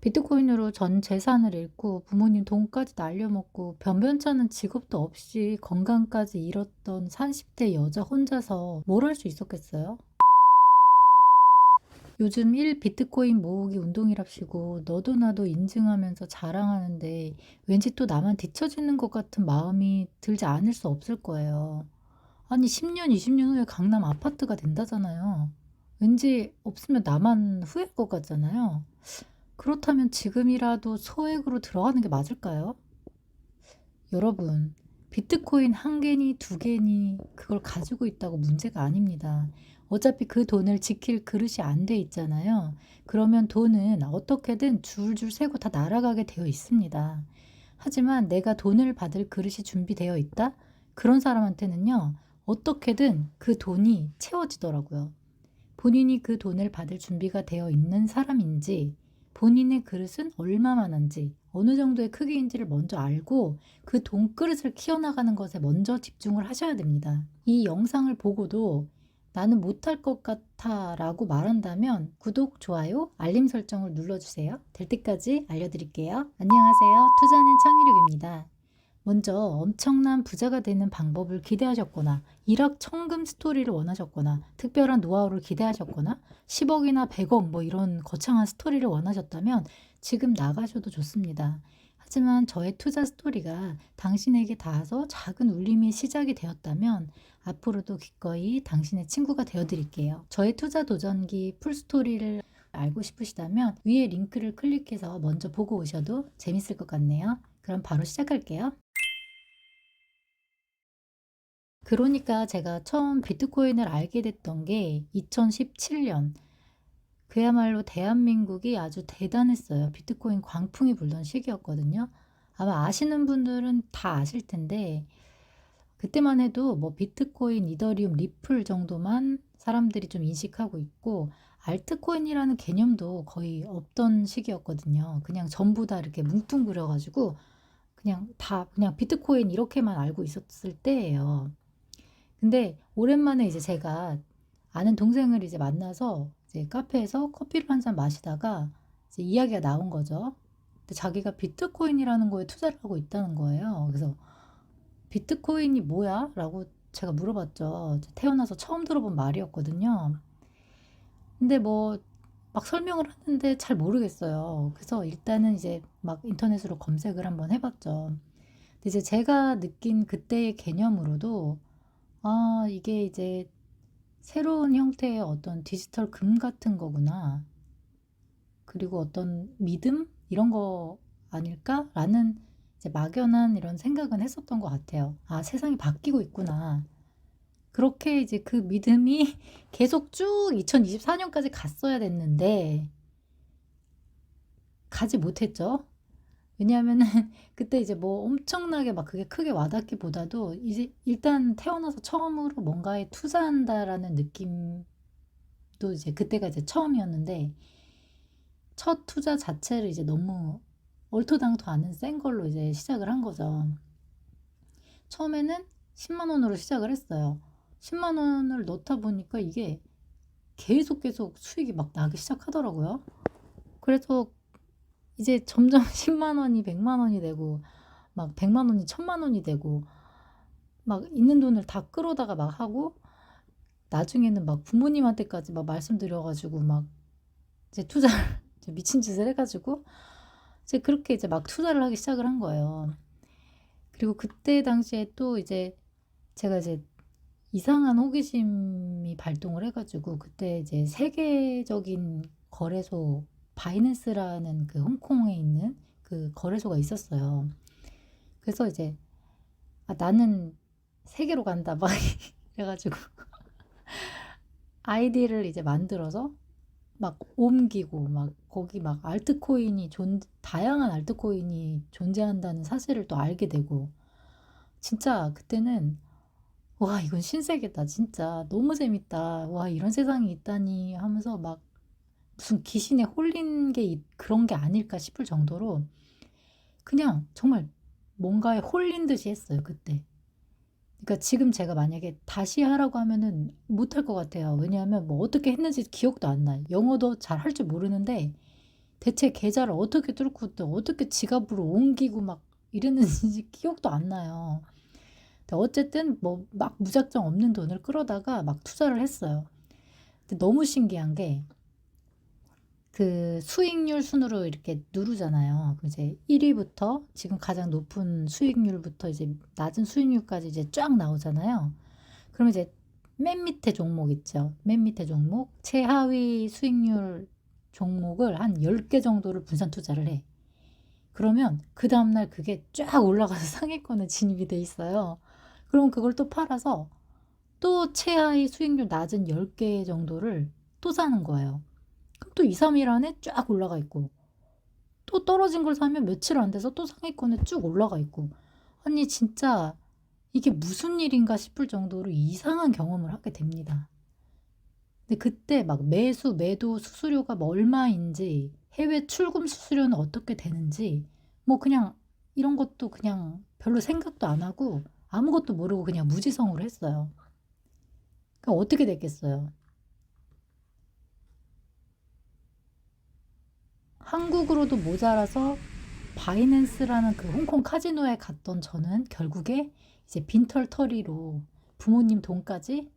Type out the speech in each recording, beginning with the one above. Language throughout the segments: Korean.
비트코인으로 전 재산을 잃고 부모님 돈까지 날려먹고 변변찮은 직업도 없이 건강까지 잃었던 30대 여자 혼자서 뭘 할 수 있었겠어요? 요즘 1 비트코인 모으기 운동이랍시고 너도 나도 인증하면서 자랑하는데 왠지 또 나만 뒤처지는 것 같은 마음이 들지 않을 수 없을 거예요. 아니 10년, 20년 후에 강남 아파트가 된다잖아요. 왠지 없으면 나만 후회할 것 같잖아요. 그렇다면 지금이라도 소액으로 들어가는 게 맞을까요? 여러분, 비트코인 한 개니 두 개니 그걸 가지고 있다고 문제가 아닙니다. 어차피 그 돈을 지킬 그릇이 안 돼 있잖아요. 그러면 돈은 어떻게든 줄줄 세고 다 날아가게 되어 있습니다. 하지만 내가 돈을 받을 그릇이 준비되어 있다? 그런 사람한테는요, 어떻게든 그 돈이 채워지더라고요. 본인이 그 돈을 받을 준비가 되어 있는 사람인지, 본인의 그릇은 얼마만한지, 어느 정도의 크기인지를 먼저 알고 그 돈그릇을 키워나가는 것에 먼저 집중을 하셔야 됩니다. 이 영상을 보고도 나는 못할 것 같아 라고 말한다면 구독, 좋아요, 알림 설정을 눌러주세요. 될 때까지 알려드릴게요. 안녕하세요. 투자는 창의력입니다. 먼저 엄청난 부자가 되는 방법을 기대하셨거나 일확천금 스토리를 원하셨거나 특별한 노하우를 기대하셨거나 10억이나 100억 뭐 이런 거창한 스토리를 원하셨다면 지금 나가셔도 좋습니다. 하지만 저의 투자 스토리가 당신에게 닿아서 작은 울림이 시작이 되었다면 앞으로도 기꺼이 당신의 친구가 되어드릴게요. 저의 투자 도전기 풀스토리를 알고 싶으시다면 위에 링크를 클릭해서 먼저 보고 오셔도 재밌을 것 같네요. 그럼 바로 시작할게요. 그러니까 제가 처음 비트코인을 알게 됐던 게 2017년. 그야말로 대한민국이 아주 대단했어요. 비트코인 광풍이 불던 시기였거든요. 아마 아시는 분들은 다 아실 텐데, 그때만 해도 뭐 비트코인, 이더리움, 리플 정도만 사람들이 좀 인식하고 있고, 알트코인이라는 개념도 거의 없던 시기였거든요. 그냥 전부 다 이렇게 뭉뚱그려가지고, 그냥 비트코인 이렇게만 알고 있었을 때예요. 근데 오랜만에 이제 제가 아는 동생을 이제 만나서 이제 카페에서 커피를 한 잔 마시다가 이제 이야기가 나온 거죠. 근데 자기가 비트코인이라는 거에 투자를 하고 있다는 거예요. 그래서 비트코인이 뭐야? 라고 제가 물어봤죠. 태어나서 처음 들어본 말이었거든요. 근데 뭐 막 설명을 하는데 잘 모르겠어요. 그래서 일단은 이제 막 인터넷으로 검색을 한번 해봤죠. 근데 이제 제가 느낀 그때의 개념으로도 아, 이게 이제 새로운 형태의 어떤 디지털 금 같은 거구나. 그리고 어떤 믿음? 이런 거 아닐까라는 이제 막연한 이런 생각은 했었던 것 같아요. 아, 세상이 바뀌고 있구나. 그렇게 이제 그 믿음이 계속 쭉 2024년까지 갔어야 됐는데, 가지 못했죠. 왜냐하면은 그때 이제 뭐 엄청나게 막 그게 크게 와닿기보다도 이제 일단 태어나서 처음으로 뭔가에 투자한다라는 느낌도 이제 그때가 이제 처음이었는데 첫 투자 자체를 이제 너무 얼토당토 않은 센 걸로 이제 시작을 한 거죠. 처음에는 10만 원으로 시작을 했어요. 10만 원을 넣다 보니까 이게 계속 수익이 막 나기 시작하더라고요. 그래서 이제 점점 10만 원이 100만 원이 되고 막 100만 원이 1000만 원이 되고 막 있는 돈을 다 끌어다가 막 하고 나중에는 막 부모님한테까지 막 말씀드려가지고 막 이제 투자를 미친 짓을 해가지고 이제 그렇게 이제 막 투자를 하기 시작을 한 거예요. 그리고 그때 당시에 또 이제 제가 이제 이상한 호기심이 발동을 해가지고 그때 이제 세계적인 거래소 바이낸스라는 그 홍콩에 있는 그 거래소가 있었어요. 그래서 이제 아, 나는 세계로 간다 막 이래가지고 아이디를 이제 만들어서 막 옮기고 막 거기 막 다양한 알트코인이 존재한다는 사실을 또 알게 되고 진짜 그때는 와 이건 신세계다 진짜 너무 재밌다 와 이런 세상이 있다니 하면서 막 무슨 귀신에 홀린 게 그런 게 아닐까 싶을 정도로 그냥 정말 뭔가에 홀린 듯이 했어요 그때. 그러니까 지금 제가 만약에 다시 하라고 하면은 못할 것 같아요. 왜냐하면 뭐 어떻게 했는지 기억도 안 나요. 영어도 잘 할 줄 모르는데 대체 계좌를 어떻게 뚫고 또 어떻게 지갑으로 옮기고 막 이랬는지 기억도 안 나요. 근데 어쨌든 뭐 막 무작정 없는 돈을 끌어다가 막 투자를 했어요. 근데 너무 신기한 게 그 수익률 순으로 이렇게 누르잖아요. 그럼 이제 1위부터 지금 가장 높은 수익률부터 이제 낮은 수익률까지 이제 쫙 나오잖아요. 그러면 이제 맨 밑에 종목 있죠. 맨 밑에 종목, 최하위 수익률 종목을 한 10개 정도를 분산 투자를 해. 그러면 그 다음날 그게 쫙 올라가서 상위권에 진입이 돼 있어요. 그럼 그걸 또 팔아서 또 최하위 수익률 낮은 10개 정도를 또 사는 거예요. 그럼 또 2, 3일 안에 쫙 올라가 있고, 또 떨어진 걸 사면 며칠 안 돼서 또 상위권에 쭉 올라가 있고. 아니, 진짜 이게 무슨 일인가 싶을 정도로 이상한 경험을 하게 됩니다. 근데 그때 막 매수, 매도 수수료가 뭐 얼마인지, 해외 출금 수수료는 어떻게 되는지, 뭐 그냥 이런 것도 그냥 별로 생각도 안 하고 아무것도 모르고 그냥 무지성으로 했어요. 그러니까 어떻게 됐겠어요? 한국으로도 모자라서 바이낸스라는 그 홍콩 카지노에 갔던 저는 결국에 이제 빈털터리로 부모님 돈까지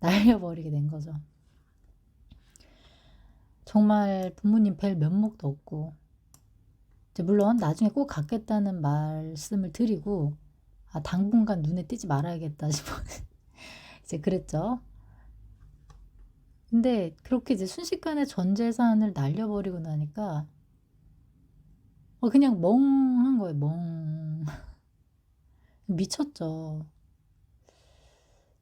날려버리게 된 거죠. 정말 부모님 뵐 면목도 없고, 이제 물론 나중에 꼭 갚겠다는 말씀을 드리고, 아, 당분간 눈에 띄지 말아야겠다 싶어 이제 그랬죠. 근데 그렇게 이제 순식간에 전 재산을 날려버리고 나니까 그냥 멍한 거예요, 멍. 미쳤죠.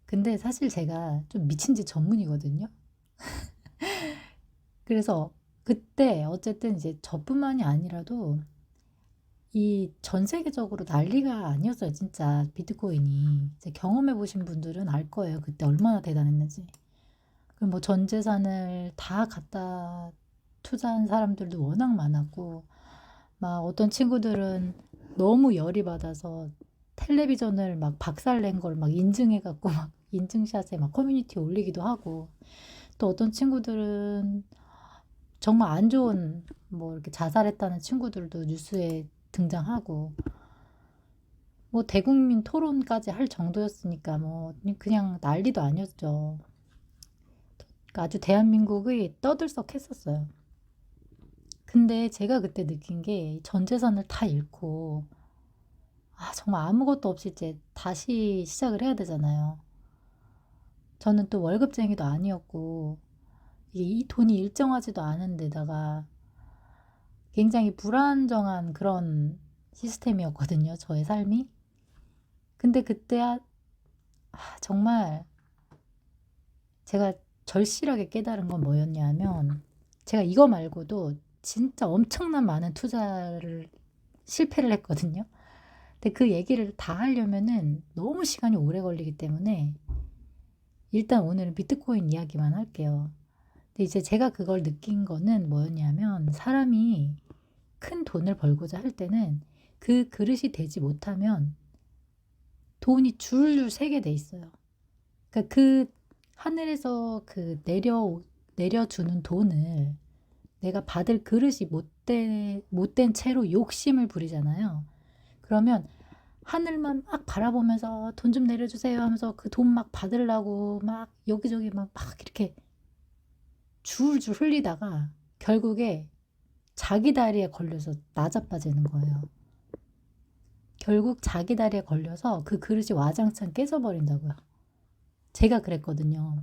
근데 사실 제가 좀 미친 짓 전문이거든요. 그래서 그때 어쨌든 이제 저뿐만이 아니라도 이 전 세계적으로 난리가 아니었어요, 진짜 비트코인이. 이제 경험해 보신 분들은 알 거예요, 그때 얼마나 대단했는지. 그리고 뭐 전 재산을 다 갖다 투자한 사람들도 워낙 많았고, 막 어떤 친구들은 너무 열이 받아서 텔레비전을 막 박살낸 걸 막 인증해 갖고 막 인증샷에 막 커뮤니티에 올리기도 하고, 또 어떤 친구들은 정말 안 좋은 뭐 이렇게 자살했다는 친구들도 뉴스에 등장하고, 뭐 대국민 토론까지 할 정도였으니까 뭐 그냥 난리도 아니었죠. 그러니까 아주 대한민국이 떠들썩했었어요. 근데 제가 그때 느낀 게 전 재산을 다 잃고, 아, 정말 아무것도 없이 이제 다시 시작을 해야 되잖아요. 저는 또 월급쟁이도 아니었고, 이게 이 돈이 일정하지도 않은 데다가 굉장히 불안정한 그런 시스템이었거든요, 저의 삶이. 근데 그때 정말 제가 절실하게 깨달은 건 뭐였냐면, 제가 이거 말고도 진짜 엄청난 많은 투자를 실패를 했거든요. 근데 그 얘기를 다 하려면은 너무 시간이 오래 걸리기 때문에 일단 오늘은 비트코인 이야기만 할게요. 근데 이제 제가 그걸 느낀 거는 뭐였냐면, 사람이 큰 돈을 벌고자 할 때는 그 그릇이 되지 못하면 돈이 줄줄 새게 돼 있어요. 그러니까 그 하늘에서 그 내려주는 돈을 내가 받을 그릇이 못된 채로 욕심을 부리잖아요. 그러면 하늘만 막 바라보면서 돈 좀 내려주세요 하면서 그 돈 막 받으려고 막 여기저기 막 이렇게 줄줄 흘리다가 결국에 자기 다리에 걸려서 나자빠지는 거예요. 결국 자기 다리에 걸려서 그 그릇이 와장창 깨져버린다고요. 제가 그랬거든요.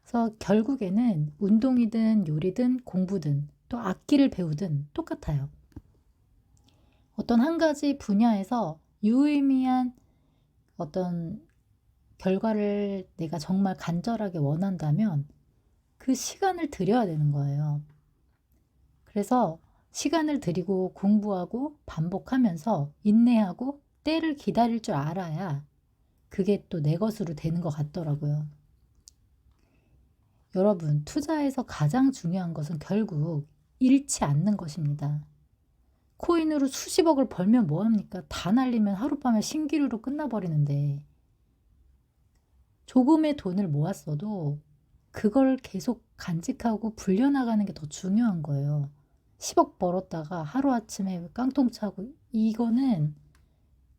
그래서 결국에는 운동이든 요리든 공부든 또 악기를 배우든 똑같아요. 어떤 한 가지 분야에서 유의미한 어떤 결과를 내가 정말 간절하게 원한다면 그 시간을 들여야 되는 거예요. 그래서 시간을 들이고 공부하고 반복하면서 인내하고 때를 기다릴 줄 알아야 그게 또 내 것으로 되는 것 같더라고요. 여러분, 투자에서 가장 중요한 것은 결국 잃지 않는 것입니다. 코인으로 수십억을 벌면 뭐합니까? 다 날리면 하룻밤에 신기루로 끝나버리는데, 조금의 돈을 모았어도 그걸 계속 간직하고 불려나가는 게 더 중요한 거예요. 10억 벌었다가 하루아침에 깡통 차고, 이거는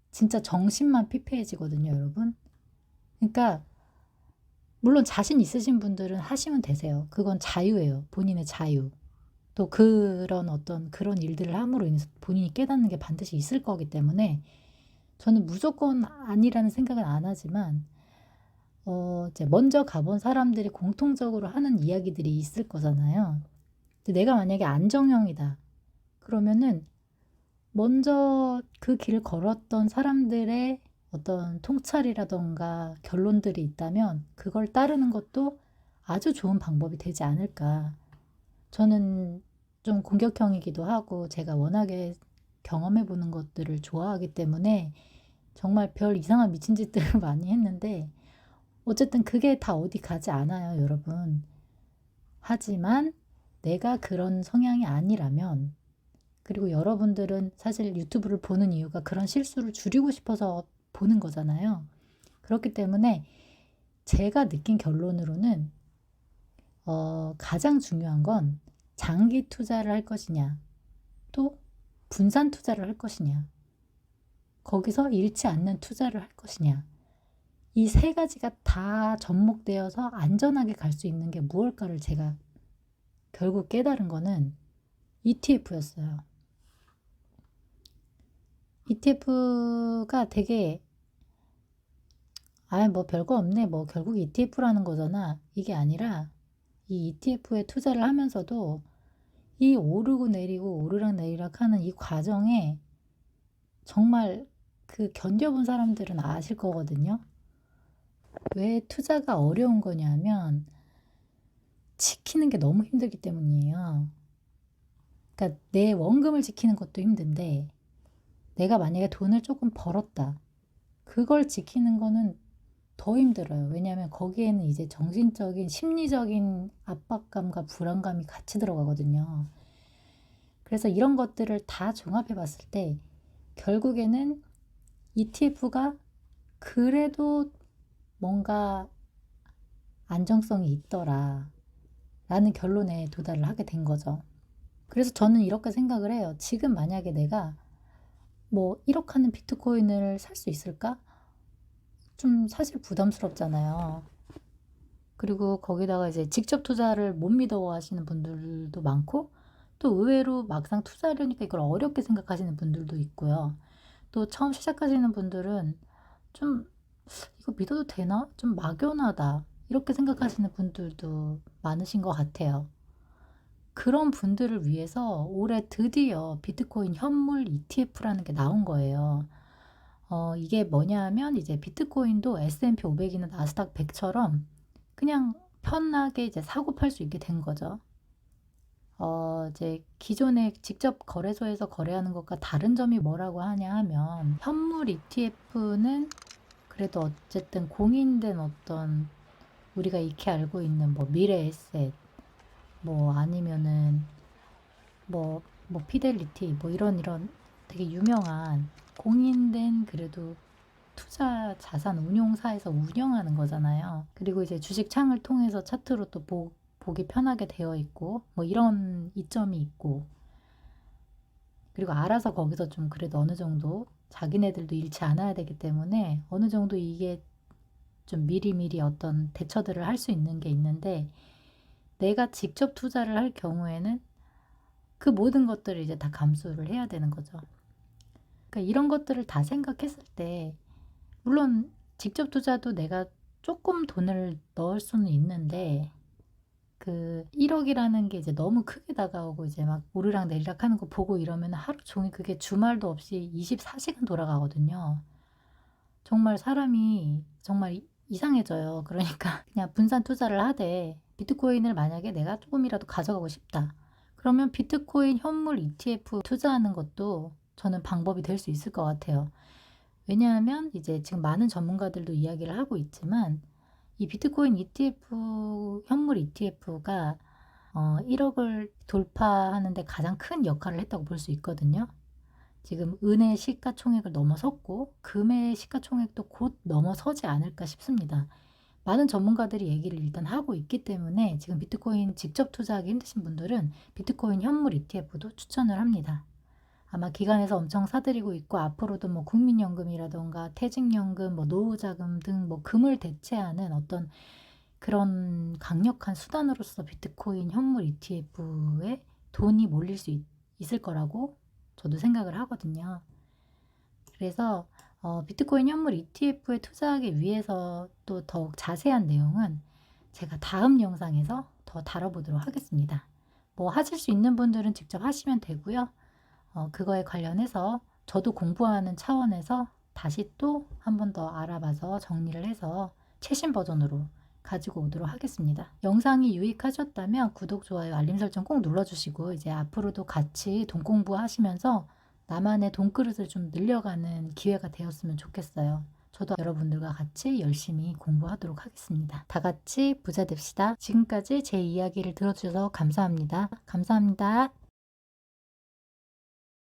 진짜 정신만 피폐해지거든요, 여러분. 그러니까 물론 자신 있으신 분들은 하시면 되세요. 그건 자유예요. 본인의 자유. 또 그런 어떤 그런 일들을 함으로 인해서 본인이 깨닫는 게 반드시 있을 거기 때문에 저는 무조건 아니라는 생각은 안 하지만 이제 먼저 가본 사람들이 공통적으로 하는 이야기들이 있을 거잖아요. 근데 내가 만약에 안정형이다. 그러면은 먼저 그 길 걸었던 사람들의 어떤 통찰이라던가 결론들이 있다면 그걸 따르는 것도 아주 좋은 방법이 되지 않을까. 저는 좀 공격형이기도 하고 제가 워낙에 경험해 보는 것들을 좋아하기 때문에 정말 별 이상한 미친 짓들을 많이 했는데 어쨌든 그게 다 어디 가지 않아요, 여러분. 하지만 내가 그런 성향이 아니라면, 그리고 여러분들은 사실 유튜브를 보는 이유가 그런 실수를 줄이고 싶어서 보는 거잖아요. 그렇기 때문에 제가 느낀 결론으로는 가장 중요한 건 장기 투자를 할 것이냐, 또 분산 투자를 할 것이냐, 거기서 잃지 않는 투자를 할 것이냐, 이 세 가지가 다 접목되어서 안전하게 갈 수 있는 게 무엇일까를 제가 결국 깨달은 거는 ETF였어요. ETF가 되게 뭐 별거 없네, 뭐 결국 ETF라는 거잖아, 이게 아니라 이 ETF에 투자를 하면서도 이 오르고 내리고 오르락 내리락 하는 이 과정에 정말 그 견뎌본 사람들은 아실 거거든요. 왜 투자가 어려운 거냐면 지키는 게 너무 힘들기 때문이에요. 그러니까 내 원금을 지키는 것도 힘든데 내가 만약에 돈을 조금 벌었다. 그걸 지키는 거는 더 힘들어요. 왜냐하면 거기에는 이제 정신적인, 심리적인 압박감과 불안감이 같이 들어가거든요. 그래서 이런 것들을 다 종합해 봤을 때 결국에는 ETF가 그래도 뭔가 안정성이 있더라 라는 결론에 도달을 하게 된 거죠. 그래서 저는 이렇게 생각을 해요. 지금 만약에 내가 뭐 1억 하는 비트코인을 살 수 있을까? 좀 사실 부담스럽잖아요. 그리고 거기다가 이제 직접 투자를 못 믿어 하시는 분들도 많고, 또 의외로 막상 투자하려니까 이걸 어렵게 생각하시는 분들도 있고요. 또 처음 시작하시는 분들은 좀 이거 믿어도 되나? 좀 막연하다. 이렇게 생각하시는 분들도 많으신 것 같아요. 그런 분들을 위해서 올해 드디어 비트코인 현물 ETF라는 게 나온 거예요. 이게 뭐냐 하면 이제 비트코인도 S&P 500이나 나스닥 100처럼 그냥 편하게 이제 사고 팔 수 있게 된 거죠. 이제 기존에 직접 거래소에서 거래하는 것과 다른 점이 뭐라고 하냐 하면 현물 ETF는 그래도 어쨌든 공인된 어떤 우리가 익히 알고 있는 뭐 미래에셋 뭐 아니면은 뭐 피델리티 뭐 이런 되게 유명한 공인된 그래도 투자 자산 운용사에서 운영하는 거잖아요. 그리고 이제 주식 창을 통해서 차트로 또 보기 편하게 되어 있고 뭐 이런 이점이 있고, 그리고 알아서 거기서 좀 그래도 어느 정도 자기네들도 잃지 않아야 되기 때문에 어느 정도 이게 좀 미리미리 어떤 대처들을 할 수 있는 게 있는데, 내가 직접 투자를 할 경우에는 그 모든 것들을 이제 다 감수를 해야 되는 거죠. 그러니까 이런 것들을 다 생각했을 때 물론 직접 투자도 내가 조금 돈을 넣을 수는 있는데 그 1억이라는 게 이제 너무 크게 다가오고 이제 막 오르락 내리락 하는 거 보고 이러면 하루 종일 그게 주말도 없이 24시간 돌아가거든요. 정말 사람이 정말 이상해져요. 그러니까 그냥 분산 투자를 하되 비트코인을 만약에 내가 조금이라도 가져가고 싶다. 그러면 비트코인 현물 ETF 투자하는 것도 저는 방법이 될 수 있을 것 같아요. 왜냐하면 이제 지금 많은 전문가들도 이야기를 하고 있지만 이 비트코인 ETF, 현물 ETF가 1억을 돌파하는데 가장 큰 역할을 했다고 볼 수 있거든요. 지금 은의 시가총액을 넘어섰고 금의 시가총액도 곧 넘어서지 않을까 싶습니다. 많은 전문가들이 얘기를 일단 하고 있기 때문에 지금 비트코인 직접 투자하기 힘드신 분들은 비트코인 현물 ETF도 추천을 합니다. 아마 기관에서 엄청 사들이고 있고 앞으로도 뭐 국민연금이라던가 퇴직연금, 뭐 노후자금 등 뭐 금을 대체하는 어떤 그런 강력한 수단으로서 비트코인 현물 ETF에 돈이 몰릴 수 있을 거라고 저도 생각을 하거든요. 그래서 비트코인 현물 ETF에 투자하기 위해서 또 더욱 자세한 내용은 제가 다음 영상에서 더 다뤄보도록 하겠습니다. 뭐 하실 수 있는 분들은 직접 하시면 되고요. 그거에 관련해서 저도 공부하는 차원에서 다시 또 한 번 더 알아봐서 정리를 해서 최신 버전으로 가지고 오도록 하겠습니다. 영상이 유익하셨다면 구독, 좋아요, 알림 설정 꼭 눌러주시고 이제 앞으로도 같이 돈 공부하시면서 나만의 돈그릇을 좀 늘려가는 기회가 되었으면 좋겠어요. 저도 여러분들과 같이 열심히 공부하도록 하겠습니다. 다 같이 부자 됩시다. 지금까지 제 이야기를 들어주셔서 감사합니다. 감사합니다.